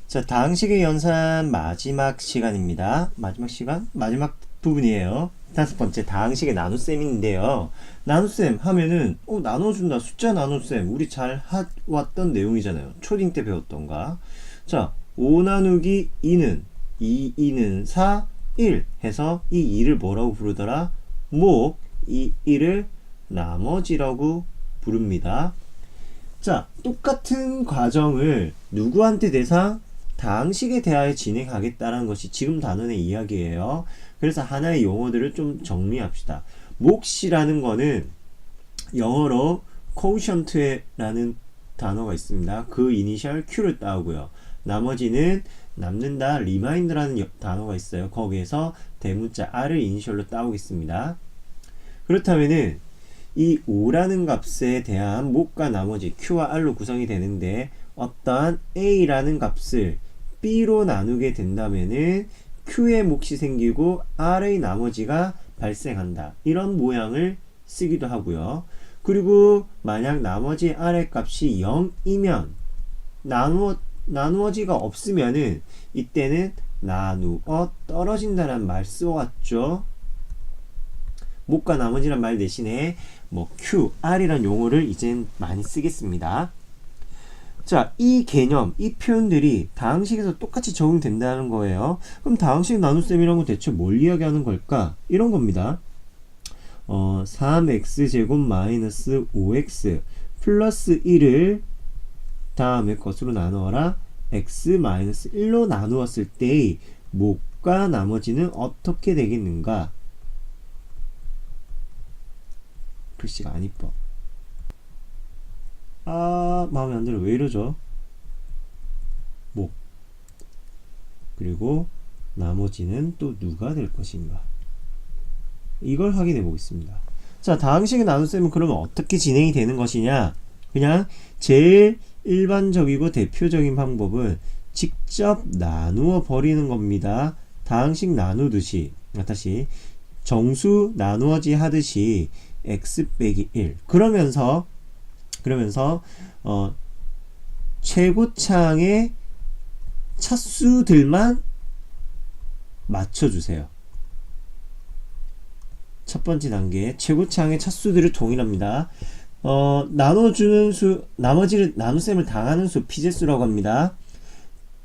자, 다항식의 연산 마지막 시간입니다. 마지막 시간? 마지막 부분이에요. 다섯 번째, 다항식의 나눗셈인데요. 나눗셈 하면은, 나눠준다. 숫자 나눗셈. 우리 잘 왔던 내용이잖아요. 초딩 때 배웠던가. 자, 5 나누기 2는, 2, 2는 4, 1 해서 이 2를 뭐라고 부르더라? 이 1을 나머지라고 부릅니다. 자, 똑같은 과정을 누구한테 대상? 다항식에 대하여 진행하겠다는 것이 지금 단원의 이야기예요. 그래서 하나의 용어들을 좀 정리합시다. 몫이라는 거는 영어로 quotient라는 단어가 있습니다. 그 이니셜 Q를 따오고요. 나머지는 남는다, reminder라는 단어가 있어요. 거기에서 대문자 R을 이니셜로 따오겠습니다. 그렇다면은 이 5라는 값에 대한 몫과 나머지 Q와 R로 구성이 되는데 어떠한 A라는 값을 B로 나누게 된다면은 Q의 몫이 생기고 R의 나머지가 발생한다. 이런 모양을 쓰기도 하고요. 그리고 만약 나머지 R의 값이 0이면 나누어지가 없으면은 이때는 나누어 떨어진다는 말 써왔죠. 몫과 나머지란 말 대신에 Q, R이란 용어를 이젠 많이 쓰겠습니다. 자, 이 개념, 이 표현들이 다항식에서 똑같이 적용된다는 거예요. 그럼 다항식 나눗셈이란 건 대체 뭘 이야기하는 걸까? 이런 겁니다. 3x제곱 마이너스 5x 플러스 1을 다음의 것으로 나누어라. x 마이너스 1로 나누었을 때의 몫과 나머지는 어떻게 되겠는가? 글씨가 안 이뻐. 마음에 안 들어. 왜 이러죠? 몫. 그리고 나머지는 또 누가 될 것인가? 이걸 확인해 보겠습니다. 자, 다항식의 나눗셈은 그러면 어떻게 진행이 되는 것이냐? 그냥 제일 일반적이고 대표적인 방법은 직접 나누어 버리는 겁니다. 다항식 나누듯이, 다시 정수 나누어지 하듯이 x 빼기 1. 그러면서 최고창의 차수들만 맞춰주세요. 첫 번째 단계 최고창의 차수들을 동일합니다. 나눠주는 수, 나머지를 나눗셈을 당하는 수 피제수라고 합니다.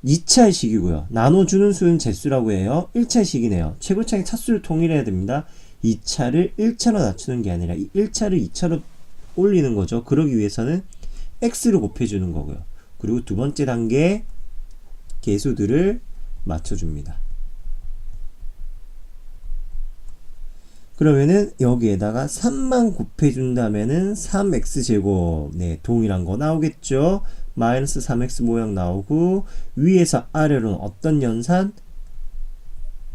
2차의 식이고요. 나눠주는 수는 제수라고 해요. 1차의 식이네요. 최고창의 차수를 동일해야 됩니다. 2차를 1차로 낮추는 게 아니라 1차를 2차로 올리는 거죠. 그러기 위해서는 x로 곱해주는 거고요. 그리고 두 번째 단계 개수들을 맞춰줍니다. 그러면은 여기에다가 3만 곱해준다면은 3x제곱, 네, 동일한 거 나오겠죠. 마이너스 3x 모양 나오고 위에서 아래로는 어떤 연산?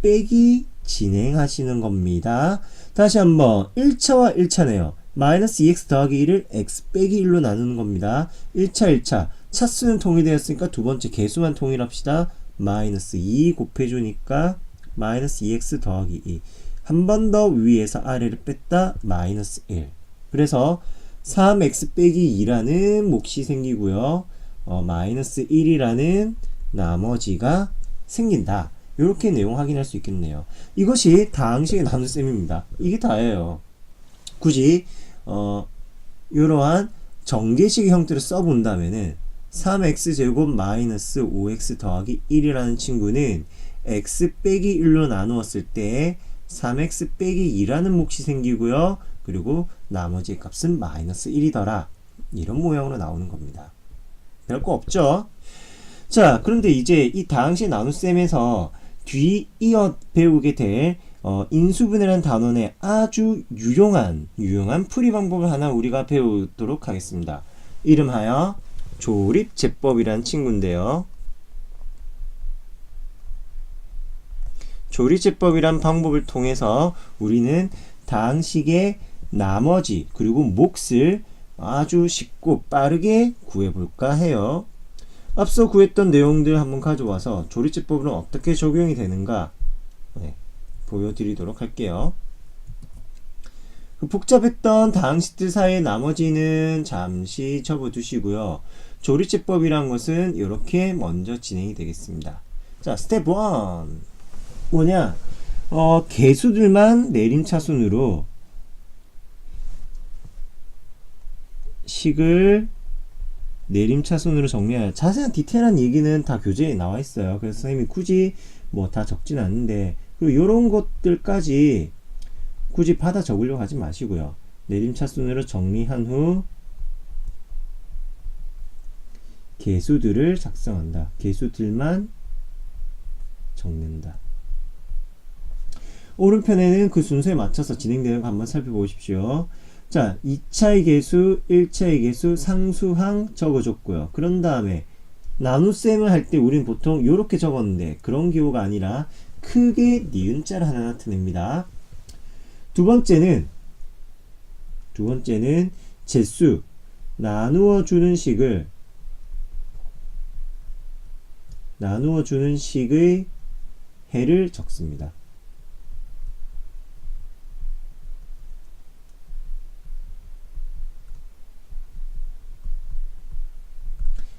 빼기 진행하시는 겁니다. 다시 한번 1차와 1차네요. 마이너스 2x 더하기 1을 x 빼기 1로 나누는 겁니다. 1차 차수는 통일되었으니까 두 번째 개수만 통일합시다. 마이너스 2 곱해주니까 마이너스 2x 더하기 2. 한 번 더 위에서 아래를 뺐다. 마이너스 1. 그래서 3x 빼기 2라는 몫이 생기고요. 마이너스 1이라는 나머지가 생긴다. 이렇게 내용 확인할 수 있겠네요. 이것이 다항식의 나눗셈입니다. 이게 다예요. 굳이 이러한 정계식의 형태를 써본다면은 3x제곱 마이너스 5x 더하기 1이라는 친구는 x 빼기 1로 나누었을 때 3x 빼기 2라는 몫이 생기고요. 그리고 나머지의 값은 마이너스 1이더라. 이런 모양으로 나오는 겁니다. 별거 없죠? 자, 그런데 이제 이 다항식 나눗셈에서 뒤이어 배우게 될 인수분해라는 단원의 아주 유용한 풀이 방법을 하나 우리가 배우도록 하겠습니다. 이름하여 조립제법이라는 친구인데요. 조립제법이란 방법을 통해서 우리는 다항식의 나머지 그리고 몫을 아주 쉽고 빠르게 구해볼까 해요. 앞서 구했던 내용들 한번 가져와서 조립제법은 어떻게 적용이 되는가 보여드리도록 할게요. 그 복잡했던 다항식들 사이의 나머지는 잠시 접어두시고요. 조리제법이란 것은 이렇게 먼저 진행이 되겠습니다. 자, 스텝 1 뭐냐? 개수들만 내림차순으로 식을 내림차순으로 정리하여. 자세한 디테일한 얘기는 다 교재에 나와 있어요. 그래서 선생님이 굳이 뭐 다 적진 않는데, 그리고 요런 것들까지 굳이 받아 적으려고 하지 마시고요. 내림차순으로 정리한 후 개수들을 작성한다. 개수들만 적는다. 오른편에는 그 순서에 맞춰서 진행되는 거 한번 살펴보십시오. 자, 2차의 개수, 1차의 개수, 상수항 적어줬고요. 그런 다음에 나눗셈을 할 때 우리는 보통 이렇게 적었는데 그런 기호가 아니라 크게 니은자를 하나 나타냅니다. 두 번째는 제수, 나누어주는 식의 해를 적습니다.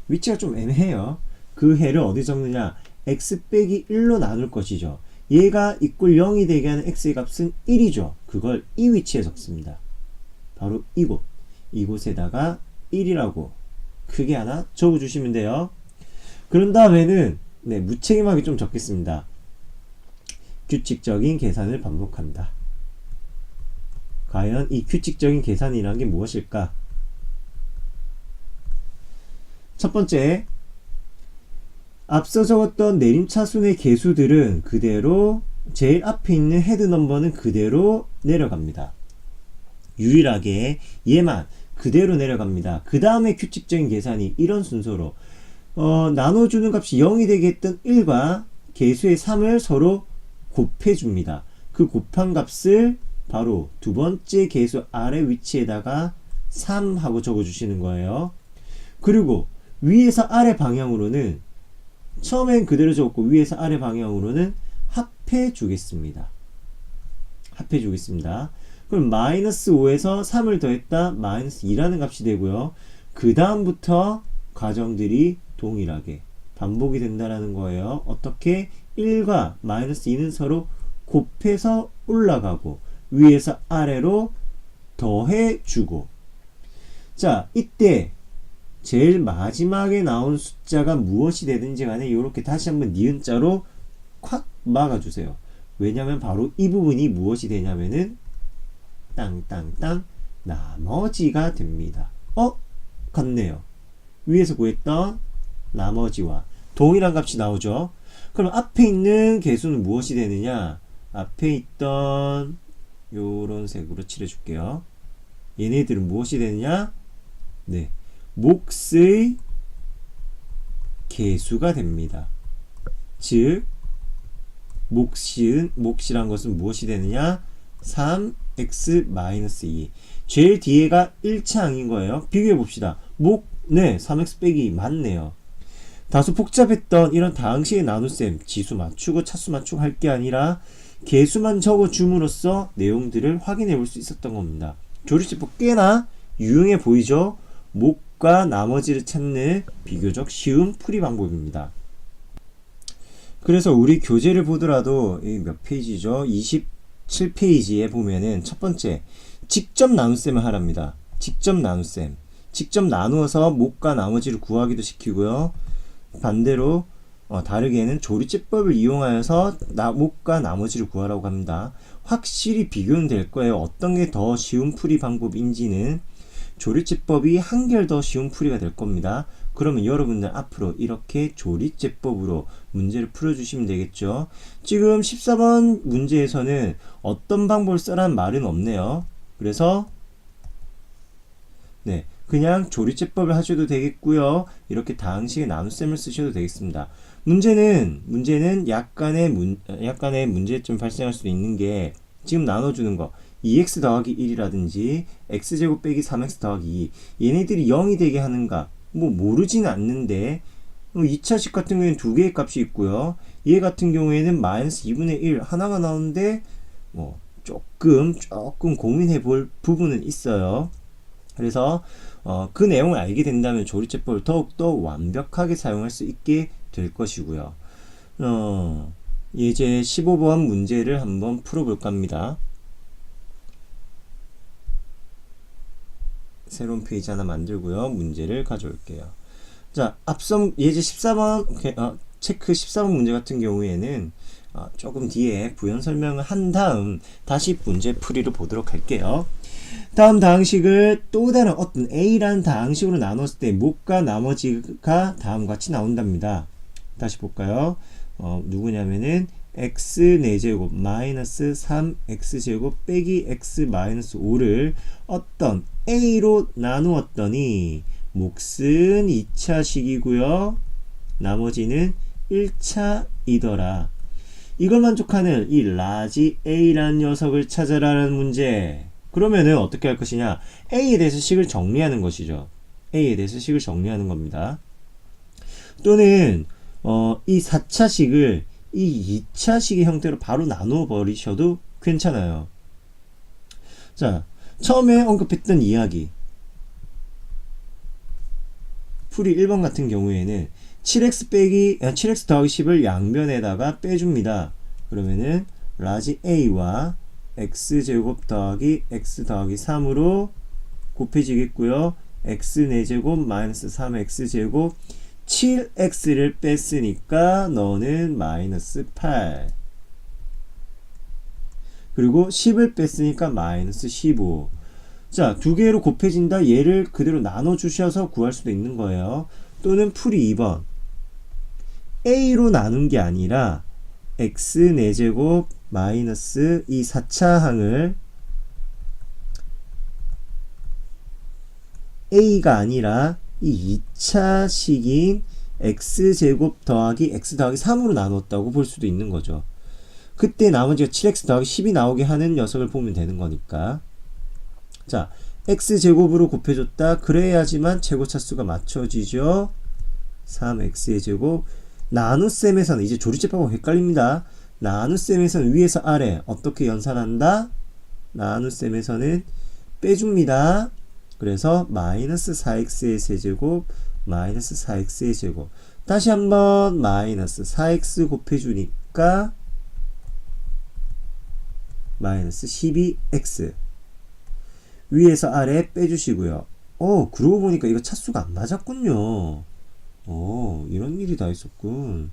위치가 좀 애매해요. 그 해를 어디 적느냐? x 빼기 1로 나눌 것이죠. 얘가 이꼴 0이 되게 하는 x의 값은 1이죠. 그걸 이 위치에 적습니다. 바로 이곳에다가 1이라고 크게 하나 적어주시면 돼요. 그런 다음에는 무책임하게 좀 적겠습니다. 규칙적인 계산을 반복한다. 과연 이 규칙적인 계산이라는 게 무엇일까? 첫 번째, 앞서 적었던 내림차순의 개수들은 그대로 제일 앞에 있는 헤드 넘버는 그대로 내려갑니다. 유일하게 얘만 그대로 내려갑니다. 그 다음에 규칙적인 계산이 이런 순서로 나눠주는 값이 0이 되게 했던 1과 개수의 3을 서로 곱해줍니다. 그 곱한 값을 바로 두 번째 개수 아래 위치에다가 3 하고 적어주시는 거예요. 그리고 위에서 아래 방향으로는 처음엔 그대로 적었고 위에서 아래 방향으로는 합해 주겠습니다. 그럼 마이너스 5에서 3을 더했다 마이너스 2라는 값이 되고요. 그 다음부터 과정들이 동일하게 반복이 된다라는 거예요. 어떻게? 1과 마이너스 2는 서로 곱해서 올라가고 위에서 아래로 더해주고. 자, 이때 제일 마지막에 나온 숫자가 무엇이 되든지 간에 이렇게 다시 한번 니은자로 콱 막아주세요. 왜냐면 바로 이 부분이 무엇이 되냐면은 땅땅땅 나머지가 됩니다. 같네요. 위에서 구했던 나머지와 동일한 값이 나오죠. 그럼 앞에 있는 개수는 무엇이 되느냐? 앞에 있던 요런 색으로 칠해줄게요. 얘네들은 무엇이 되느냐? 몫의 개수가 됩니다. 즉 몫이란 것은 무엇이 되느냐? 3x-2. 제일 뒤에가 1차항인 거예요. 비교해 봅시다. 3x 빼기 맞네요. 다소 복잡했던 이런 다항식의 나눗셈, 지수 맞추고 차수 맞추고 할 게 아니라 개수만 적어줌으로써 내용들을 확인해 볼 수 있었던 겁니다. 조리제법 꽤나 유용해 보이죠? 몫과 나머지를 찾는 비교적 쉬운 풀이 방법입니다. 그래서 우리 교재를 보더라도 몇 페이지죠? 27페이지에 보면은 첫 번째, 직접 나눗셈을 하랍니다. 직접 나눗셈. 직접 나누어서 몫과 나머지를 구하기도 시키고요. 반대로 다르게는 조리제법을 이용하여서 몫과 나머지를 구하라고 합니다. 확실히 비교는 될 거예요. 어떤 게 더 쉬운 풀이 방법인지는 조리제법이 한결 더 쉬운 풀이가 될 겁니다. 그러면 여러분들 앞으로 이렇게 조리제법으로 문제를 풀어주시면 되겠죠. 지금 14번 문제에서는 어떤 방법을 써라는 말은 없네요. 그래서 그냥 조리제법을 하셔도 되겠고요. 이렇게 다항식의 나눗셈을 쓰셔도 되겠습니다. 문제는 약간의 문제점 발생할 수도 있는 게 지금 나눠주는 거 2x 더하기 1이라든지 x제곱 빼기 3x 더하기 2 얘네들이 0이 되게 하는가 모르지는 않는데 2차식 같은 경우에는 두 개의 값이 있고요. 얘 같은 경우에는 마이너스 2분의 1 하나가 나오는데 조금 고민해 볼 부분은 있어요. 그래서 그 내용을 알게 된다면 조리제법을 더욱더 완벽하게 사용할 수 있게 될 것이고요. 예제 15번 문제를 한번 풀어볼까 합니다. 새로운 페이지 하나 만들고요. 문제를 가져올게요. 자, 앞선 예제 14번, 체크 14번 문제 같은 경우에는 조금 뒤에 부연 설명을 한 다음 다시 문제 풀이로 보도록 할게요. 다음 다항식을 또 다른 어떤 A라는 다항식으로 나눴을 때 목과 나머지가 다음과 같이 나온답니다. 다시 볼까요? 누구냐면은 x 4제곱 마이너스 3x제곱 빼기 x 마이너스 5를 어떤 A로 나누었더니 몫은 2차식이고요. 나머지는 1차이더라. 이걸 만족하는 이 라지 A라는 녀석을 찾아라는 문제. 그러면은 어떻게 할 것이냐? A에 대해서 식을 정리하는 것이죠. A에 대해서 식을 정리하는 겁니다. 또는 이 4차식을 이 2차식의 형태로 바로 나누어 버리셔도 괜찮아요. 자, 처음에 언급했던 이야기. 풀이 1번 같은 경우에는 7x 더하기 10을 양변에다가 빼줍니다. 그러면은 라지 A와 x제곱 더하기 x 더하기 3으로 곱해지겠고요. x 4제곱 마이너스 3x제곱 7x를 뺐으니까 너는 마이너스 8. 그리고 10을 뺐으니까 마이너스 15. 자, 두 개로 곱해진다. 얘를 그대로 나눠주셔서 구할 수도 있는 거예요. 또는 풀이 2번. A로 나눈 게 아니라 x 4제곱 마이너스 이 4차항을 A가 아니라 이 2차식인 x제곱 더하기 x 더하기 3으로 나눴다고 볼 수도 있는 거죠. 그때 나머지가 7x 더하기 10이 나오게 하는 녀석을 보면 되는 거니까. 자, x제곱으로 곱해줬다. 그래야지만 제곱차수가 맞춰지죠. 3x의 제곱. 나눗셈에서는 이제 조리제법하고 헷갈립니다. 나눗셈에서는 위에서 아래 어떻게 연산한다? 나눗셈에서는 빼줍니다. 그래서 마이너스 4x의 세제곱 마이너스 4x의 제곱. 다시 한번 마이너스 4x 곱해주니까 마이너스 12x. 위에서 아래 빼주시고요. 그러고 보니까 이거 차수가 안 맞았군요. 이런 일이 다 있었군.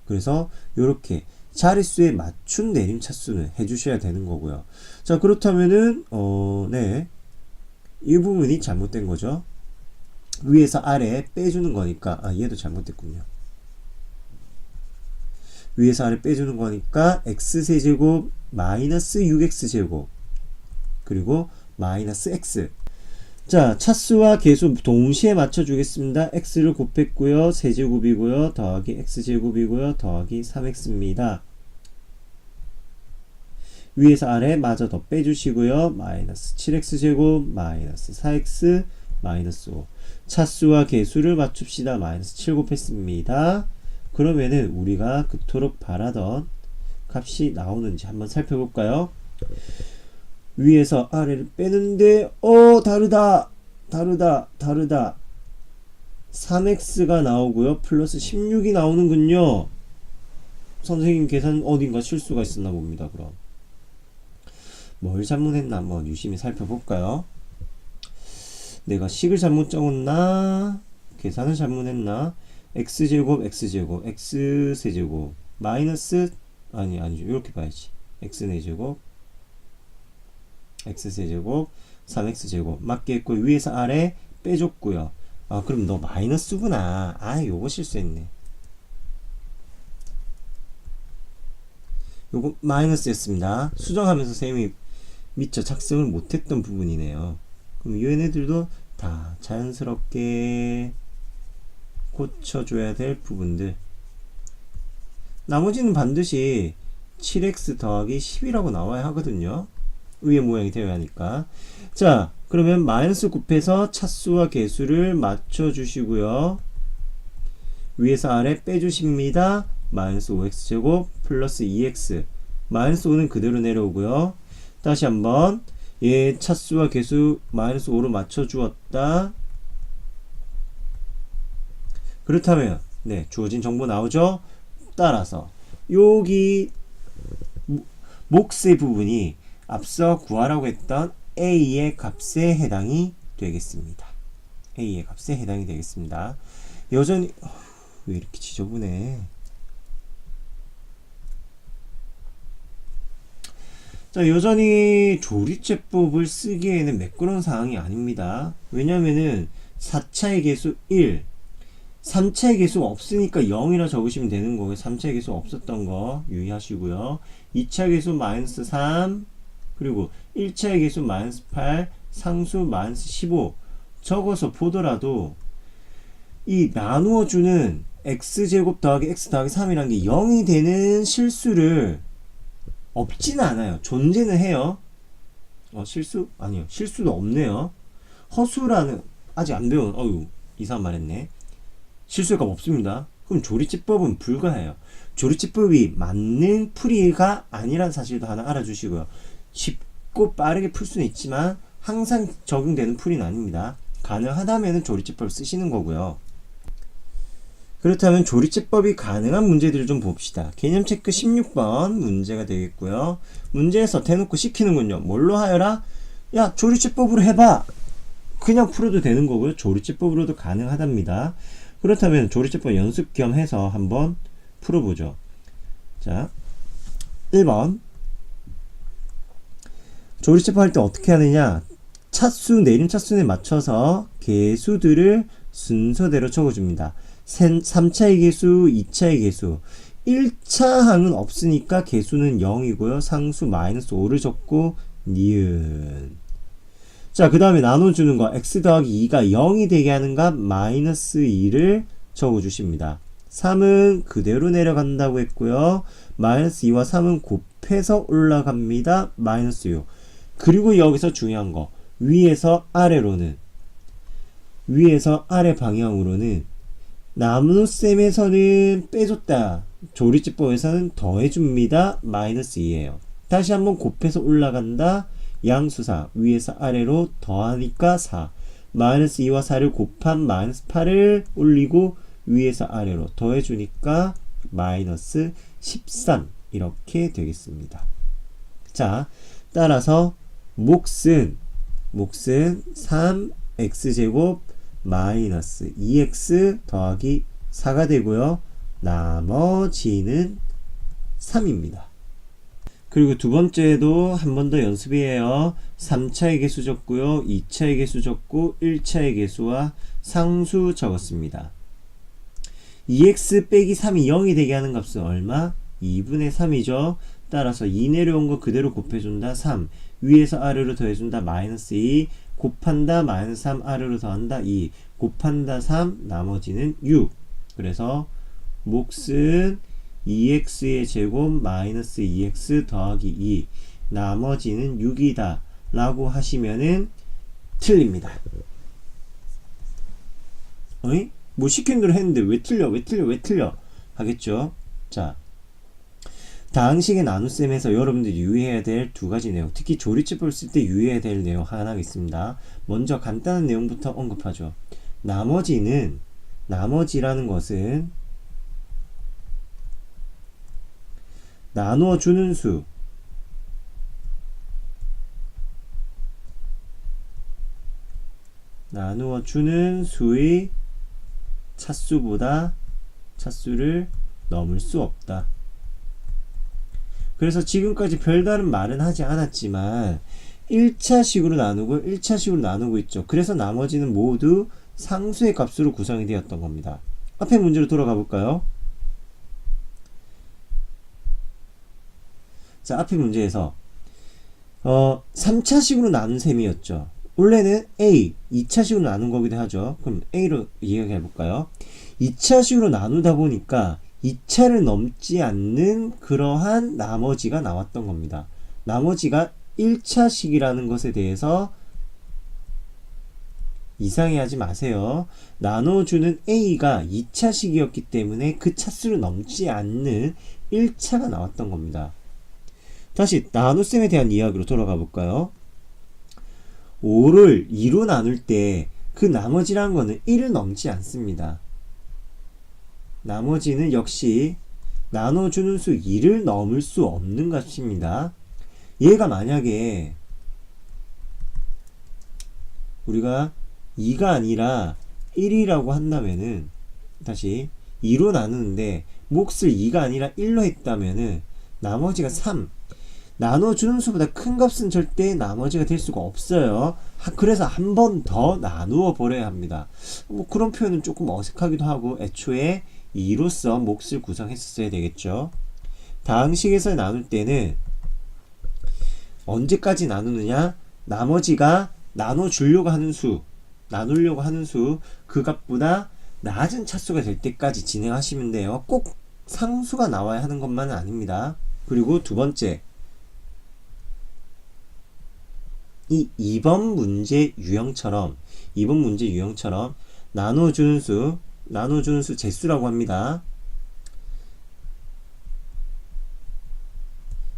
그래서 이렇게 자릿수에 맞춘 내림 차수는 해주셔야 되는 거고요. 자, 그렇다면은 네, 이 부분이 잘못된 거죠. 위에서 아래 빼주는 거니까 얘도 잘못됐군요. 위에서 아래 빼주는 거니까 x세제곱 마이너스 6x제곱 그리고 마이너스 x. 자, 차수와 계수 동시에 맞춰주겠습니다. x를 곱했고요. 세제곱이고요. 더하기 x제곱이고요. 더하기 3x입니다. 위에서 아래 마저 더 빼주시고요. 마이너스 7x제곱 마이너스 4x 마이너스 5. 차수와 계수를 맞춥시다. 마이너스 7 곱했습니다. 그러면은 우리가 그토록 바라던 값이 나오는지 한번 살펴볼까요? 위에서 아래를 빼는데 다르다. 3x가 나오고요. 플러스 16이 나오는군요. 선생님 계산 어딘가 실수가 있었나 봅니다. 그럼 뭘 잘못했나 한번 유심히 살펴볼까요? 내가 식을 잘못 적었나? 계산을 잘못했나? x제곱 x세제곱 마이너스 아니죠. 이렇게 봐야지. x 4제곱 x세제곱 3x제곱 맞겠고 위에서 아래 빼줬고요. 그럼 너 마이너스구나. 요거 실수했네. 요거 마이너스였습니다. 수정하면서 쌤이 미처 작성을 못했던 부분이네요. 그럼 얘네들도 다 자연스럽게 고쳐줘야 될 부분들. 나머지는 반드시 7x 더하기 10이라고 나와야 하거든요. 위의 모양이 되어야 하니까. 자, 그러면 마이너스 곱해서 차수와 계수를 맞춰주시고요. 위에서 아래 빼주십니다. 마이너스 5x제곱 플러스 2x. 마이너스 5는 그대로 내려오고요. 다시 한번 얘 차수와 개수 마이너스 5로 맞춰주었다. 그렇다면 네, 주어진 정보 나오죠? 따라서 여기 몫의 부분이 앞서 구하라고 했던 A의 값에 해당이 되겠습니다. A의 값에 해당이 되겠습니다. 여전히 왜 이렇게 지저분해? 자, 여전히 조리제법을 쓰기에는 매끄러운 상황이 아닙니다. 왜냐면은 4차의 개수 1, 3차의 개수가 없으니까 0이라 적으시면 되는 거고요. 3차의 개수 없었던 거 유의하시고요. 2차 개수 마이너스 3, 그리고 1차의 개수 마이너스 8, 상수 마이너스 15 적어서 보더라도 이 나누어주는 x제곱 더하기 x 더하기 3이라는 게 0이 되는 실수를 없지는 않아요. 존재는 해요. 실수? 아니요. 실수도 없네요. 허수라는 아직 안 배운 이상한 말 했네. 실수가 없습니다. 그럼 조리제법은 불가해요. 조리제법이 맞는 풀이가 아니란 사실도 하나 알아주시고요. 쉽고 빠르게 풀 수는 있지만 항상 적용되는 풀이는 아닙니다. 가능하다면 조리제법을 쓰시는 거고요. 그렇다면 조리제법이 가능한 문제들을 좀 봅시다. 개념 체크 16번 문제가 되겠고요. 문제에서 대놓고 시키는군요. 뭘로 하여라? 야, 조리제법으로 해봐! 그냥 풀어도 되는 거고요. 조리제법으로도 가능하답니다. 그렇다면 조리제법 연습 겸 해서 한번 풀어보죠. 자, 1번. 조리제법 할 때 어떻게 하느냐? 차수, 내림 차순에 맞춰서 개수들을 순서대로 적어줍니다. 3차의 개수, 2차의 개수. 1차 항은 없으니까 개수는 0이고요. 상수 마이너스 5를 적고 니은. 자, 그 다음에 나눠주는 거 x 더하기 2가 0이 되게 하는 값 마이너스 2를 적어주십니다. 3은 그대로 내려간다고 했고요. 마이너스 2와 3은 곱해서 올라갑니다. 마이너스 6. 그리고 여기서 중요한 거 위에서 아래로는 위에서 아래 방향으로는 나눗셈에서는 빼줬다. 조리제법에서는 더해줍니다. 마이너스 2예요. 다시 한번 곱해서 올라간다. 양수사 위에서 아래로 더하니까 4. 마이너스 2와 4를 곱한 마이너스 8을 올리고 위에서 아래로 더해주니까 마이너스 13 이렇게 되겠습니다. 자, 따라서 몫은 3x제곱 마이너스 2x 더하기 4가 되고요. 나머지는 3입니다. 그리고 두 번째도 한 번 더 연습이에요. 3차의 개수 적고요. 2차의 개수 적고 1차의 개수와 상수 적었습니다. 2x 빼기 3이 0이 되게 하는 값은 얼마? 2분의 3이죠. 따라서 2 내려온 거 그대로 곱해준다. 3. 위에서 아래로 더해준다. 마이너스 2. 곱한다. 마이너스 3 아래로 더한다. 2. 곱한다. 3. 나머지는 6. 그래서 몫은 2x의 제곱 마이너스 2x 더하기 2. 나머지는 6이다. 라고 하시면은 틀립니다. 어이? 뭐 시킨 대로 했는데 왜 틀려? 하겠죠? 자, 다항식의 나눗셈에서 여러분들이 유의해야 될 두 가지 내용, 특히 조리제법을 쓸 때 유의해야 될 내용 하나 있습니다. 먼저 간단한 내용부터 언급하죠. 나머지라는 것은 나누어주는 수, 나누어주는 수의 차수보다 차수를 넘을 수 없다. 그래서 지금까지 별다른 말은 하지 않았지만 1차식으로 나누고 1차식으로 나누고 있죠. 그래서 나머지는 모두 상수의 값으로 구성이 되었던 겁니다. 앞에 문제로 돌아가 볼까요? 자, 앞에 문제에서 3차식으로 나눈 셈이었죠. 원래는 A, 2차식으로 나눈 거기도 하죠. 그럼 A로 이야기해 볼까요? 2차식으로 나누다 보니까 2차를 넘지 않는 그러한 나머지가 나왔던 겁니다. 나머지가 1차식이라는 것에 대해서 이상해하지 마세요. 나눠주는 A가 2차식이었기 때문에 그 차수를 넘지 않는 1차가 나왔던 겁니다. 다시 나눗셈에 대한 이야기로 돌아가 볼까요? 5를 2로 나눌 때 그 나머지라는 거는 1을 넘지 않습니다. 나머지는 역시 나눠주는 수 2를 넘을 수 없는 값입니다. 얘가 만약에 우리가 2가 아니라 1이라고 한다면은, 다시 2로 나누는데 몫을 2가 아니라 1로 했다면은 나머지가 3, 나눠주는 수보다 큰 값은 절대 나머지가 될 수가 없어요. 그래서 한 번 더 나누어 버려야 합니다. 뭐 그런 표현은 조금 어색하기도 하고, 애초에 2로서 몫을 구성했었어야 되겠죠. 다항식에서 나눌 때는 언제까지 나누느냐, 나머지가 나눠주려고 하는 수, 나누려고 하는 수, 그 값보다 낮은 차수가 될 때까지 진행하시면 돼요. 꼭 상수가 나와야 하는 것만은 아닙니다. 그리고 두 번째, 이 2번 문제 유형처럼 나눠주는 수 재수라고 합니다.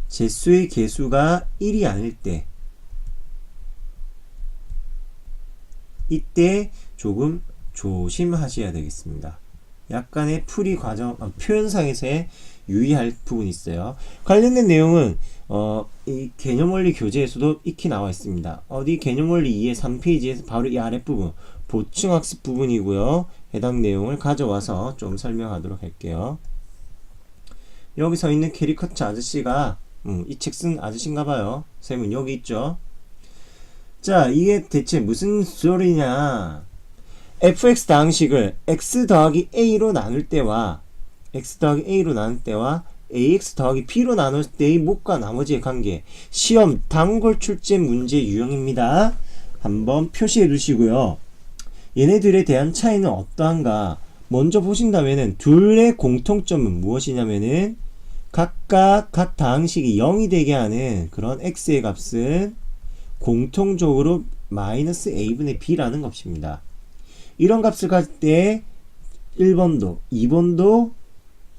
재수의 개수가 1이 아닐 때, 이때 조금 조심하셔야 되겠습니다. 약간의 풀이 과정, 표현상에서의 유의할 부분이 있어요. 관련된 내용은 이 개념원리 교재에서도 익히 나와 있습니다. 어디 개념원리 2의 3페이지에서 바로 이 아랫부분 보충학습 부분이고요. 해당 내용을 가져와서 좀 설명하도록 할게요. 여기 서 있는 캐리커처 아저씨가 이 책 쓴 아저씨인가봐요. 쌤은 여기 있죠. 자, 이게 대체 무슨 소리냐. fx 다항식을 x 더하기 a로 나눌 때와 ax 더하기 b로 나눌 때의 몫과 나머지의 관계, 시험 단골 출제 문제 유형입니다. 한번 표시해 두시고요. 얘네들에 대한 차이는 어떠한가 먼저 보신다면은, 둘의 공통점은 무엇이냐면은 각각 각 다항식이 0이 되게 하는 그런 x의 값은 공통적으로 마이너스 a분의 b라는 것입니다. 이런 값을 가질 때 1번도 2번도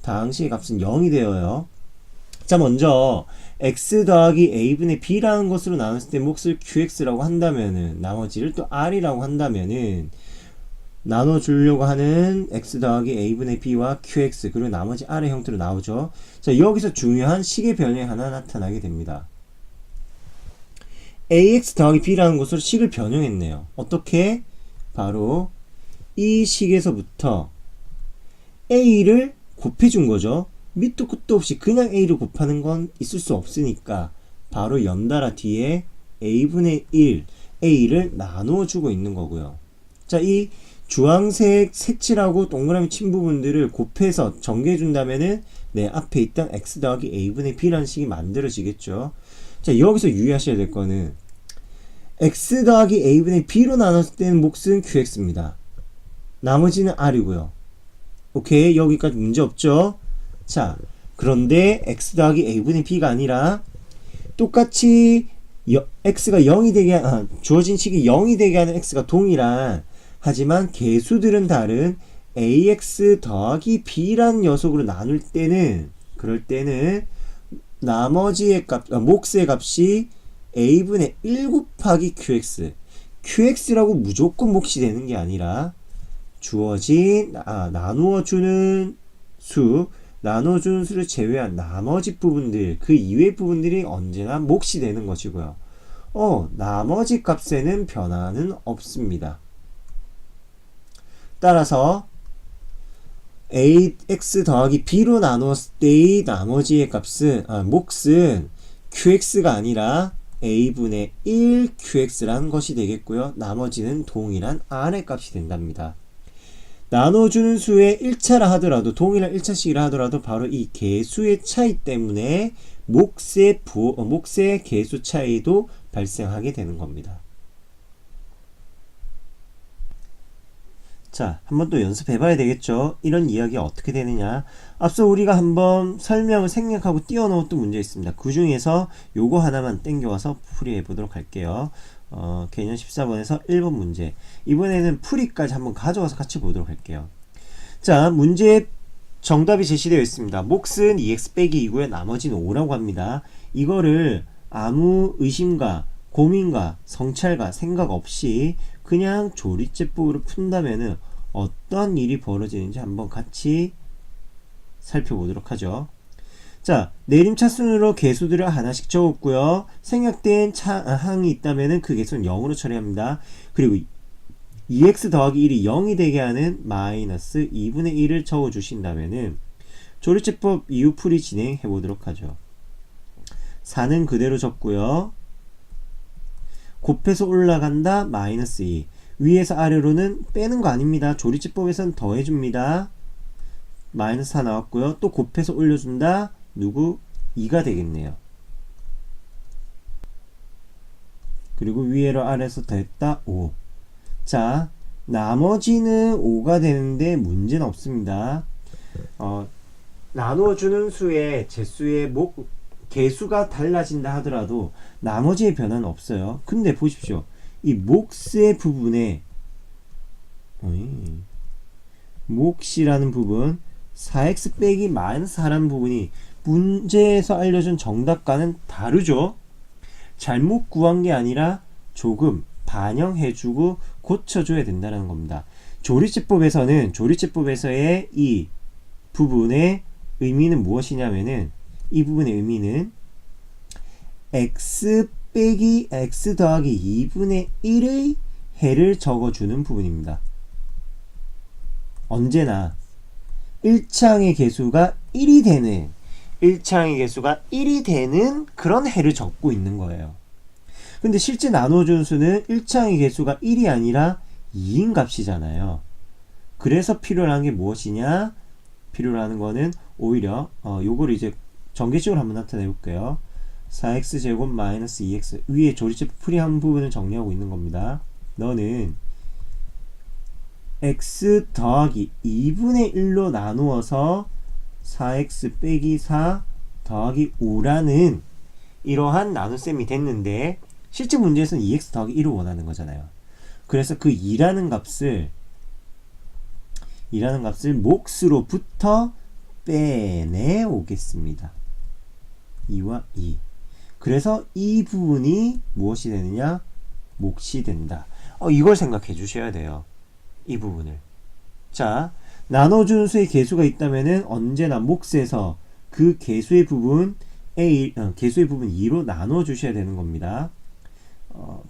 다항식의 값은 0이 되어요. 자, 먼저 x 더하기 a분의 b라는 것으로 나눴을 때 몫을 qx라고 한다면은, 나머지를 또 r이라고 한다면은, 나눠주려고 하는 x 더하기 a분의 b와 qx, 그리고 나머지 r의 형태로 나오죠. 자, 여기서 중요한 식의 변형이 하나 나타나게 됩니다. ax 더하기 b라는 것으로 식을 변형했네요. 어떻게? 바로 이 식에서부터 a를 곱해준 거죠. 밑도 끝도 없이 그냥 a를 곱하는 건 있을 수 없으니까 바로 연달아 뒤에 a분의 1, a를 나누어주고 있는 거고요. 자, 이 주황색 색칠하고 동그라미 친 부분들을 곱해서 전개해준다면은 앞에 있던 x 더하기 a분의 b라는 식이 만들어지겠죠. 자, 여기서 유의하셔야 될 거는 x 더하기 a분의 b로 나눴을 때는 몫은 qx입니다. 나머지는 r이고요. 오케이, 여기까지 문제 없죠? 자, 그런데 x 더하기 a분의 b가 아니라 똑같이 x가 0이 되게 주어진 식이 0이 되게 하는 x가 동일한, 하지만 개수들은 다른 ax 더하기 b라는 녀석으로 나눌 때는, 그럴 때는 나머지의 값, 몫의 값이 a분의 1 곱하기 qx라고 무조건 몫이 되는 게 아니라, 주어진 나누어주는 나눠주는 수를 제외한 나머지 부분들, 그 이외의 부분들이 언제나 몫이 되는 것이고요. 나머지 값에는 변화는 없습니다. 따라서 ax 더하기 b로 나누었을 때의 나머지의 값은, 몫은 qx가 아니라 a분의 1 qx라는 것이 되겠고요. 나머지는 동일한 r의 값이 된답니다. 나눠주는 수의 1차라 하더라도, 동일한 1차식이라 하더라도 바로 이 개수의 차이 때문에 몫의 개수 차이도 발생하게 되는 겁니다. 자, 한번 또 연습해 봐야 되겠죠. 이런 이야기가 어떻게 되느냐. 앞서 우리가 한번 설명을 생략하고 띄워놓았던 문제 있습니다. 그 중에서 요거 하나만 땡겨와서 풀이해 보도록 할게요. 개념 14번에서 1번 문제. 이번에는 풀이까지 한번 가져와서 같이 보도록 할게요. 자, 문제에 정답이 제시되어 있습니다. 몫은 2x 빼기 2고요. 나머지는 5라고 합니다. 이거를 아무 의심과 고민과 성찰과 생각 없이 그냥 조리제법으로 푼다면은 어떤 일이 벌어지는지 한번 같이 살펴보도록 하죠. 자, 내림차순으로 개수들을 하나씩 적었고요. 생략된 항이 있다면은 그 개수는 0으로 처리합니다. 그리고 2x 더하기 1이 0이 되게 하는 마이너스 2분의 1을 적어주신다면은 조리제법 이후 풀이 진행해 보도록 하죠. 4는 그대로 적고요. 곱해서 올라간다 마이너스 2. 위에서 아래로는 빼는 거 아닙니다. 조리제법에서는 더해줍니다. 마이너스 4 나왔고요. 또 곱해서 올려준다. 누구? 2가 되겠네요. 그리고 위에로 아래에서 더했다 5. 자, 나머지는 5가 되는데 문제는 없습니다. 나누어주는 수의 제수의 개수가 달라진다 하더라도 나머지의 변화는 없어요. 근데 보십시오. 이 몫의 부분에 몫이라는 부분 4x 빼기 마이너스 4라는 부분이 문제에서 알려준 정답과는 다르죠. 잘못 구한 게 아니라 조금 반영해주고 고쳐줘야 된다는 겁니다. 조리제법에서의 이 부분의 의미는 무엇이냐면은 이 부분의 의미는 x 빼기 x 더하기 2분의 1의 해를 적어주는 부분입니다. 언제나 1차항의 개수가 1이 되는 그런 해를 적고 있는 거예요. 근데 실제 나눠준 수는 1차항의 개수가 1이 아니라 2인 값이잖아요. 그래서 필요로 하는 게 무엇이냐? 필요로 하는 거는 오히려 요거를 이제 전개식으로 한번 나타내 볼게요. 4x제곱 마이너스 2x 위에 조리제법 풀이한 부분을 정리하고 있는 겁니다. 너는 x 더하기 2분의 1로 나누어서 4x 빼기 4 더하기 5라는 이러한 나눗셈이 됐는데 실제 문제에서는 2x 더하기 1을 원하는 거잖아요. 그래서 그 2라는 값을 몫으로부터 빼내 오겠습니다. 2와 2. 그래서 이 부분이 무엇이 되느냐? 몫이 된다. 이걸 생각해 주셔야 돼요. 이 부분을. 자, 나눠준 수의 개수가 있다면은 언제나 몫에서 그 개수의 부분 개수의 부분 2로 나눠 주셔야 되는 겁니다.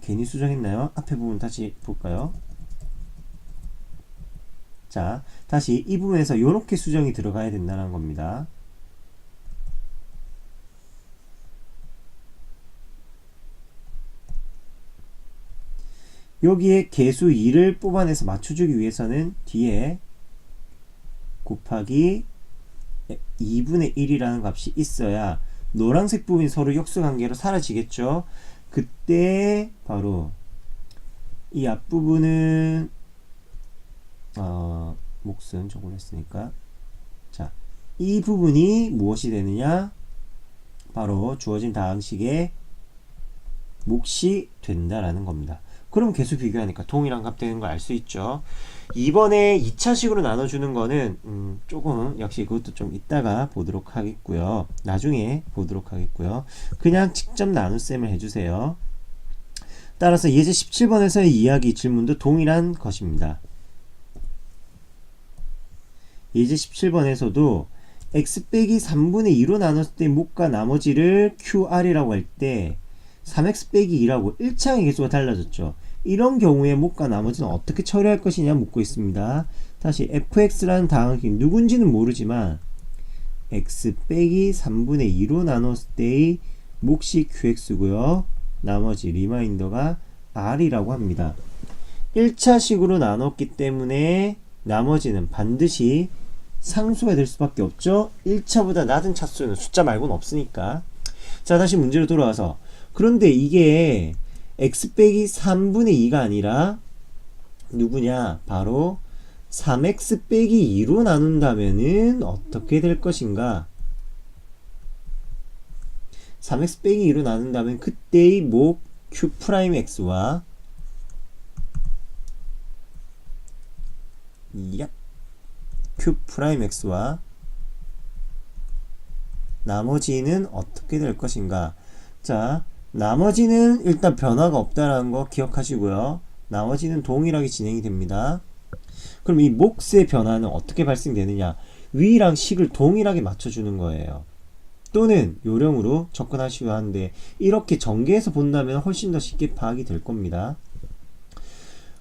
괜히 수정했나요? 앞에 부분 다시 볼까요? 자, 다시 이 부분에서 이렇게 수정이 들어가야 된다는 겁니다. 여기에 개수 2를 뽑아내서 맞춰주기 위해서는 뒤에 곱하기 2분의 1이라는 값이 있어야 노란색 부분이 서로 역수관계로 사라지겠죠. 그때 바로 이 앞부분은 몫은 저걸 했으니까 자, 이 부분이 무엇이 되느냐? 바로 주어진 다항식의 몫이 된다라는 겁니다. 그럼 개수 비교하니까 동일한 값 되는 걸 알 수 있죠. 이번에 2차식으로 나눠주는 거는 조금 역시 그것도 좀 이따가 보도록 하겠고요. 나중에 보도록 하겠고요. 그냥 직접 나눗셈을 해주세요. 따라서 예제 17번에서의 이야기 질문도 동일한 것입니다. 예제 17번에서도 x 빼기 3분의 2로 나눴을 때 몫과 나머지를 QR이라고 할 때 3x 빼기 2라고 1차항의 개수가 달라졌죠. 이런 경우에 몫과 나머지는 어떻게 처리할 것이냐 묻고 있습니다. 다시 fx라는 다항식이 누군지는 모르지만 x 빼기 3분의 2로 나눴을 때의 몫이 qx고요. 나머지 리마인더가 r이라고 합니다. 1차식으로 나눴기 때문에 나머지는 반드시 상수가 될 수밖에 없죠. 1차보다 낮은 차수는 숫자 말고는 없으니까. 자, 다시 문제로 돌아와서 그런데 이게 x 빼기 3분의 2가 아니라 누구냐? 바로 3x 빼기 2로 나눈다면은 어떻게 될 것인가? 3x 빼기 2로 나눈다면 그때의 몫 q'x와 q'x와 나머지는 어떻게 될 것인가? 자, 나머지는 일단 변화가 없다는 거 기억하시고요. 나머지는 동일하게 진행이 됩니다. 그럼 이 몫의 변화는 어떻게 발생되느냐? 위랑 식을 동일하게 맞춰주는 거예요. 또는 요령으로 접근하시려 하는데 이렇게 전개해서 본다면 훨씬 더 쉽게 파악이 될 겁니다.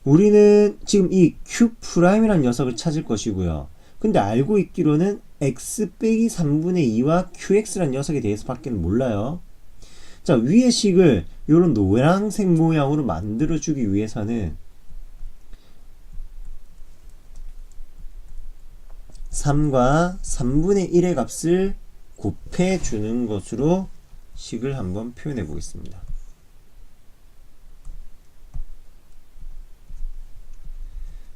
우리는 지금 이 Q'이라는 녀석을 찾을 것이고요. 근데 알고 있기로는 x 빼기 3분의 2와 qx라는 녀석에 대해서 밖에 몰라요. 자, 위의 식을 이런 노란색 모양으로 만들어주기 위해서는 3과 3분의 1의 값을 곱해주는 것으로 식을 한번 표현해 보겠습니다.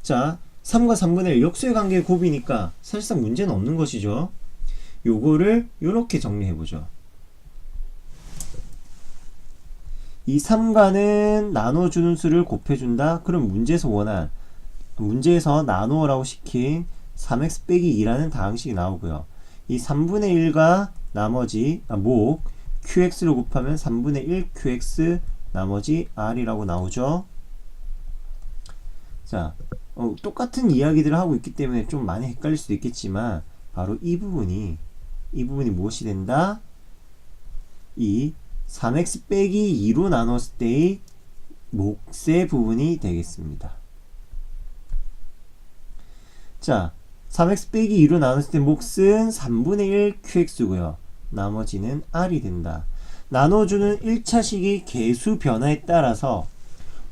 자, 3과 3분의 1 역수의 관계 곱이니까 사실상 문제는 없는 것이죠. 요거를 이렇게 정리해 보죠. 이 3과는 나눠주는 수를 곱해준다. 그럼 문제에서 나누어라고 시킨 3x 빼기 2라는 다항식이 나오고요. 이 3분의 1과 나머지 목 qx를 곱하면 3분의 1 qx 나머지 r이라고 나오죠. 자, 똑같은 이야기들을 하고 있기 때문에 좀 많이 헷갈릴 수도 있겠지만 바로 이 부분이 무엇이 된다? 이 3x 빼기 2로 나눴을 때의 몫의 부분이 되겠습니다. 자, 3x 빼기 2로 나눴을 때 몫은 3분의 1 qx고요. 나머지는 r이 된다. 나눠주는 1차식의 계수 변화에 따라서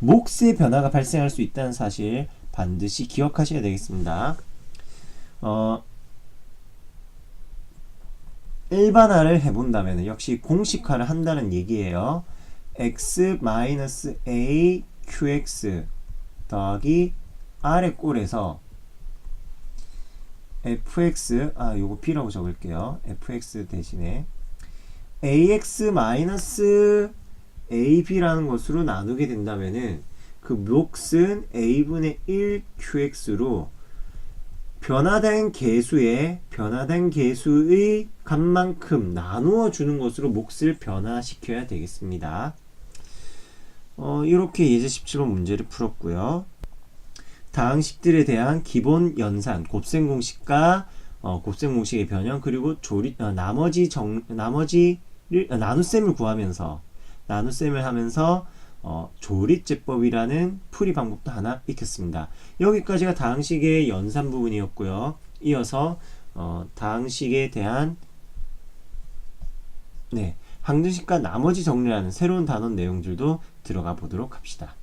몫의 변화가 발생할 수 있다는 사실 반드시 기억하셔야 되겠습니다. 일반화를 해본다면 역시 공식화를 한다는 얘기예요. x-a qx 더하기 r의 꼴에서 fx 요거 b라고 적을게요. fx 대신에 ax-ab라는 것으로 나누게 된다면은 그 몫은 a분의 1 qx로 변화된 개수의 값만큼 나누어 주는 것으로 몫을 변화시켜야 되겠습니다. 이렇게 예제 17번 문제를 풀었고요. 다항식들에 대한 기본 연산, 곱셈 공식과 곱셈 공식의 변형, 그리고 나눗셈을 구하면서 나눗셈을 하면서 조립제법이라는 풀이 방법도 하나 익혔습니다. 여기까지가 다항식의 연산 부분이었고요. 이어서 다항식에 대한 항등식과 나머지 정리라는 새로운 단원 내용들도 들어가 보도록 합시다.